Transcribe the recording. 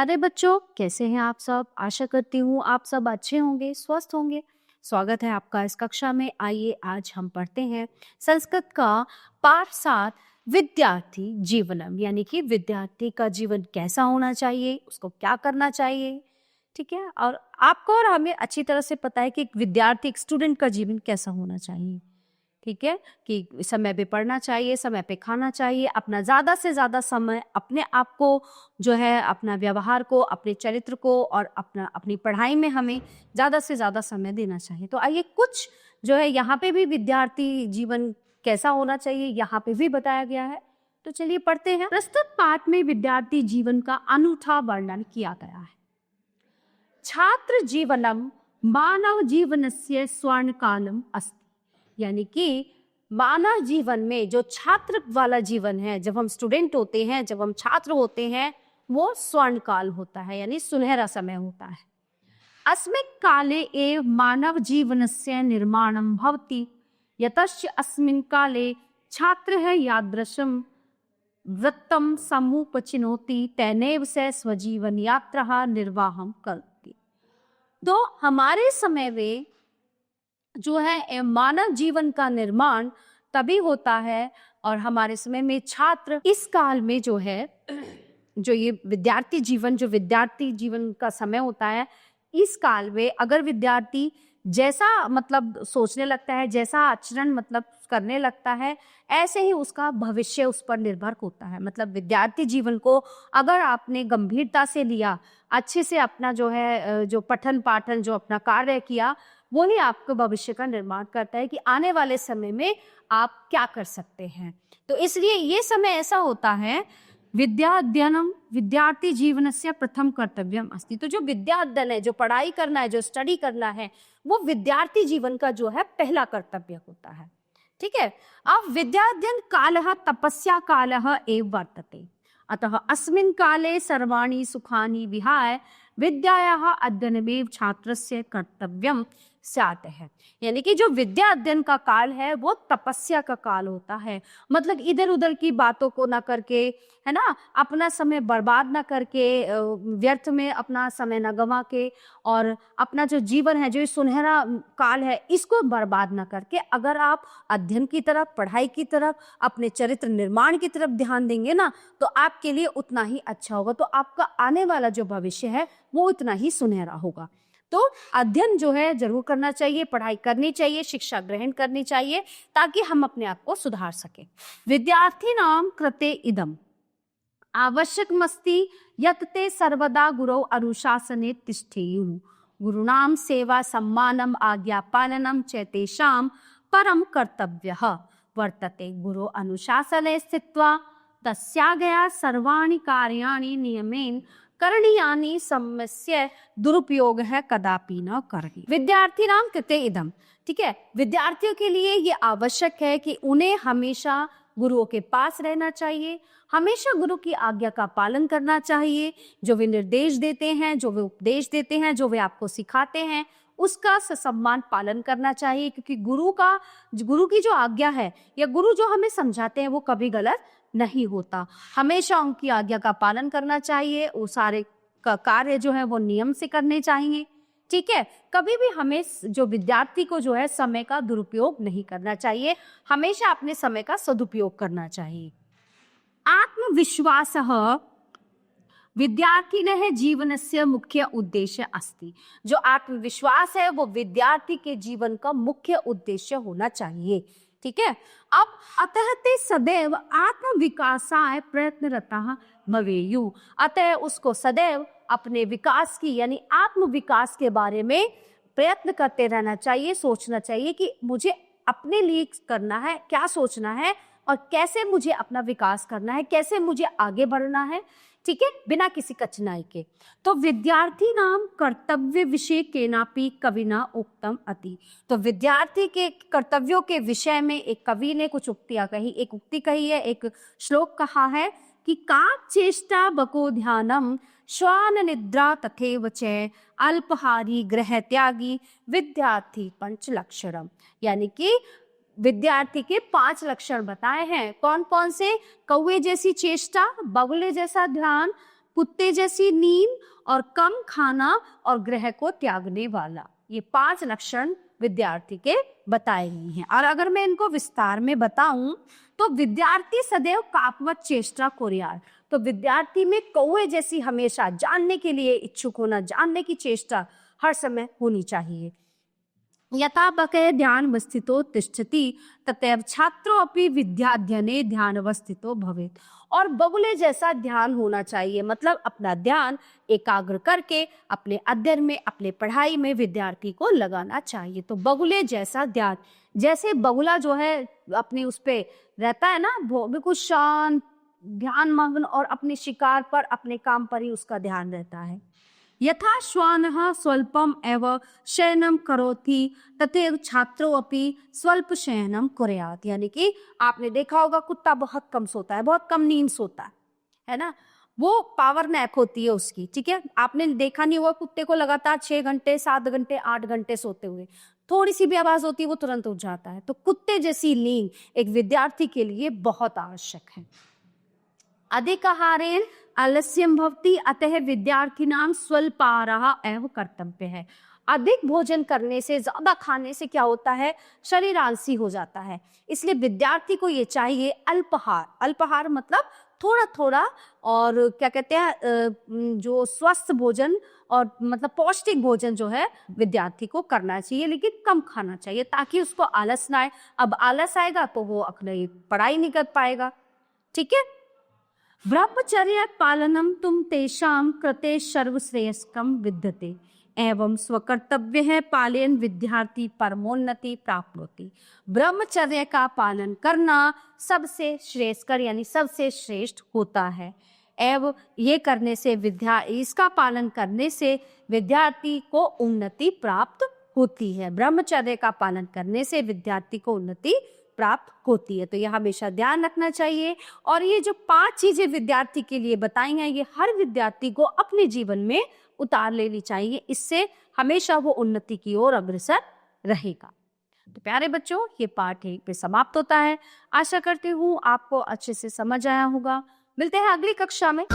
प्यारे बच्चों, कैसे हैं आप सब। आशा करती हूँ आप सब अच्छे होंगे, स्वस्थ होंगे। स्वागत है आपका इस कक्षा में। आइए आज हम पढ़ते हैं संस्कृत का पाठ 7 विद्यार्थी जीवनम, यानी कि विद्यार्थी का जीवन कैसा होना चाहिए, उसको क्या करना चाहिए। ठीक है, और आपको और हमें अच्छी तरह से पता है कि एक विद्यार्थी, एक स्टूडेंट का जीवन कैसा होना चाहिए। ठीक है, कि समय पे पढ़ना चाहिए, समय पे खाना चाहिए, अपना ज़्यादा से ज़्यादा समय अपने आप को जो है, अपना व्यवहार को, अपने चरित्र को और अपनी पढ़ाई में हमें ज़्यादा से ज़्यादा समय देना चाहिए। तो आइए कुछ जो है यहाँ पे भी विद्यार्थी जीवन कैसा होना चाहिए यहाँ पे भी बताया गया है। तो चलिए पढ़ते हैं। प्रस्तुत पाठ में विद्यार्थी जीवन का अनूठा वर्णन किया गया है। छात्र जीवनम मानव जीवनस्य स्वर्णकालम अस्ति, यानी कि मानव जीवन में जो छात्र वाला जीवन है, जब हम स्टूडेंट होते हैं, जब हम छात्र होते हैं, वो स्वर्ण काल होता है, यानी सुनहरा समय होता है। अस्मिन् काले एव मानव जीवनस्य निर्माणं भवति, यतश्च अस्मिन् काले छात्रः यादृशं वृत्तं समुपचिनोति तेनैव स स्वजीवन यात्रा निर्वाहं करोति। तो हमारे समय में जो है मानव जीवन का निर्माण तभी होता है, और हमारे समय में छात्र इस काल में जो है, जो ये विद्यार्थी जीवन का समय होता है, इस काल में अगर विद्यार्थी जैसा मतलब सोचने लगता है, जैसा आचरण मतलब करने लगता है, ऐसे ही उसका भविष्य उस पर निर्भर होता है। मतलब विद्यार्थी जीवन को अगर आपने गंभीरता से लिया, अच्छे से अपना जो है जो पठन पाठन जो अपना कार्य किया, वही आपके भविष्य का निर्माण करता है कि आने वाले समय में आप क्या कर सकते हैं। तो इसलिए ये समय ऐसा होता है, विद्या अध्ययनम विद्यार्थी जीवनस्य प्रथम कर्तव्यम अस्ति। तो जो विद्या अध्ययन है, जो पढ़ाई करना है, जो स्टडी करना है, वो विद्यार्थी जीवन का जो है पहला कर्तव्य होता है। ठीक है, अब विद्या अध्ययन कालः तपस्या कालः एव वर्तते, अतः अस्मिन् काले सर्वाणि सुखानि विहाय विद्यायाः अध्ययनमेव छात्रस्य कर्तव्यम स्यात् है। यानी कि जो विद्या अध्ययन का काल है वो तपस्या का काल होता है। मतलब इधर उधर की बातों को ना करके, है ना, अपना समय बर्बाद ना करके, व्यर्थ में अपना समय ना गंवा के, और अपना जो जीवन है, जो सुनहरा काल है, इसको बर्बाद ना करके अगर आप अध्ययन की तरफ, पढ़ाई की तरफ, अपने चरित्र निर्माण की तरफ ध्यान देंगे ना, तो आपके लिए उतना ही अच्छा होगा। तो आपका आने वाला जो भविष्य है वो उतना ही सुनहरा होगा। तो अध्ययन जो है जरूर करना चाहिए, पढ़ाई करनी चाहिए, शिक्षा ग्रहण करनी चाहिए, ताकि हम अपने आप को सुधार सके। विद्यार्थिनां कृते इदम आवश्यकमस्ति यत् ते सर्वदा गुरौ अनुशासने तिष्ठेयुः। गुरूणां सेवा सम्मानम् आज्ञापालनं च तेषां परम कर्तव्यः वर्तते। गुरु अनुशासने स्थित्वा तस्याज्ञया सर्वाणि कार्याणि नियमेन करणीयानि सम्यस्य दुरुपयोग है कदापि न करें। विद्यार्थीनां कृते इदम, ठीक है, विद्यार्थियों के लिए ये आवश्यक है कि उन्हें हमेशा गुरुओं के पास रहना चाहिए, हमेशा गुरु की आज्ञा का पालन करना चाहिए। जो वे निर्देश देते हैं, जो वे उपदेश देते हैं, जो वे आपको सिखाते हैं, उसका ससम्मान पालन करना चाहिए, क्योंकि गुरु की जो आज्ञा है या गुरु जो हमें समझाते हैं वो कभी गलत नहीं होता। हमेशा उनकी आज्ञा का पालन करना चाहिए, वो सारे कार्य जो है वो नियम से करने चाहिए। ठीक है, कभी भी हमें जो विद्यार्थी को जो है समय का दुरुपयोग नहीं करना चाहिए, हमेशा अपने समय का सदुपयोग करना चाहिए। आत्मविश्वासः विद्यार्थिनः जीवनस्य मुख्य उद्देश्य अस्ति। जो आत्मविश्वास है वो विद्यार्थी के जीवन का मुख्य उद्देश्य होना चाहिए। ठीक है, अब अतः ते सदैव आत्मविकासाय प्रयत्नरतः भवेयुः। अतः उसको सदैव अपने विकास की, यानी आत्म विकास के बारे में प्रयत्न करते रहना चाहिए, सोचना चाहिए कि मुझे अपने लिए करना है, क्या सोचना है और कैसे मुझे अपना विकास करना है, कैसे मुझे आगे बढ़ना है। ठीक है, बिना किसी कठिनाई के। तो विद्यार्थी नाम कर्तव्य विषय केनापि कविना उक्तम अति। तो विद्यार्थी के कर्तव्यों के विषय में एक कवि ने कुछ उक्तियां कही, एक उक्ति कही है, एक श्लोक कहा है कि का चेष्टा बको ध्यानम श्वान निद्रा तथैव च अल्पहारी गृह त्यागी विद्यार्थी पंचलक्षणम। यानी कि विद्यार्थी के 5 लक्षण बताए हैं। कौन कौन से? कौवे जैसी चेष्टा, बगुले जैसा ध्यान, कुत्ते जैसी नींद और कम खाना और ग्रह को त्यागने वाला, ये 5 लक्षण विद्यार्थी के बताए गए हैं। और अगर मैं इनको विस्तार में बताऊं तो विद्यार्थी सदैव काकवत चेष्टा कुर्यात्, तो विद्यार्थी में कौवे जैसी हमेशा जानने के लिए इच्छुक होना, जानने की चेष्टा हर समय होनी चाहिए। यथा बके ध्यानवस्थितो तिष्ठति तथैव छात्रो अपि विद्याध्ययने ध्यानवस्थितो भवेत्, और बगुले जैसा ध्यान होना चाहिए, मतलब अपना ध्यान एकाग्र करके अपने अध्ययन में, अपने पढ़ाई में विद्यार्थी को लगाना चाहिए। तो बगुले जैसा ध्यान, जैसे बगुला जो है अपने उस पे रहता है ना, वो बिल्कुल शांत ध्यान मग्न और अपने शिकार पर, अपने काम पर ही उसका ध्यान रहता है। यथा श्वानः स्वल्पम एव शयनम करोति तथैव छात्रो अपि स्वल्प शयनम कुर्यात्, यानी कि आपने देखा होगा कुत्ता बहुत कम सोता है, बहुत कम नींद सोता है ना, वो पावर नैप होती है उसकी, ठीक है। आपने देखा नहीं होगा कुत्ते को लगातार 6 घंटे 7 घंटे 8 घंटे सोते हुए, थोड़ी सी भी आवाज होती है वो तुरंत उठ जाता है। तो कुत्ते जैसी नींद एक विद्यार्थी के लिए बहुत आवश्यक है। अधिक आहारेण आलस्यम भवति अतः विद्यार्थिनां स्वल्पाहारः एव कर्तव्य है। अधिक भोजन करने से, ज्यादा खाने से क्या होता है, शरीर आलसी हो जाता है। इसलिए विद्यार्थी को ये चाहिए अल्पाहार। अल्पाहार मतलब थोड़ा थोड़ा, और क्या कहते हैं, जो स्वस्थ भोजन और मतलब पौष्टिक भोजन जो है विद्यार्थी को करना चाहिए, लेकिन कम खाना चाहिए ताकि उसको आलस ना आए। अब आलस आएगा तो वो अपनी पढ़ाई नहीं कर पाएगा, ठीक है। ब्रह्मचर्य पालनम तुम तेषां कृते सर्वश्रेयस्कम विद्यते एवं स्वकर्तव्य है पालयन विद्यार्थी परमोन्नति प्राप्नोति। ब्रह्मचर्य का पालन करना सबसे श्रेयस्कर यानी सबसे श्रेष्ठ होता है, एवं ये करने से इसका पालन करने से विद्यार्थी को उन्नति प्राप्त होती है। ब्रह्मचर्य का पालन करने से विद्यार्थी को उन्नति प्राप्त होती है। तो यह हमेशा ध्यान रखना चाहिए। और ये जो 5 चीजें विद्यार्थी के लिए बताई हैं, ये हर विद्यार्थी को अपने जीवन में उतार लेनी चाहिए, इससे हमेशा वो उन्नति की ओर अग्रसर रहेगा। तो प्यारे बच्चों, ये पाठ यहीं पे समाप्त होता है। आशा करती हूँ आपको अच्छे से समझ आया होगा। मिलते हैं अगली कक्षा में।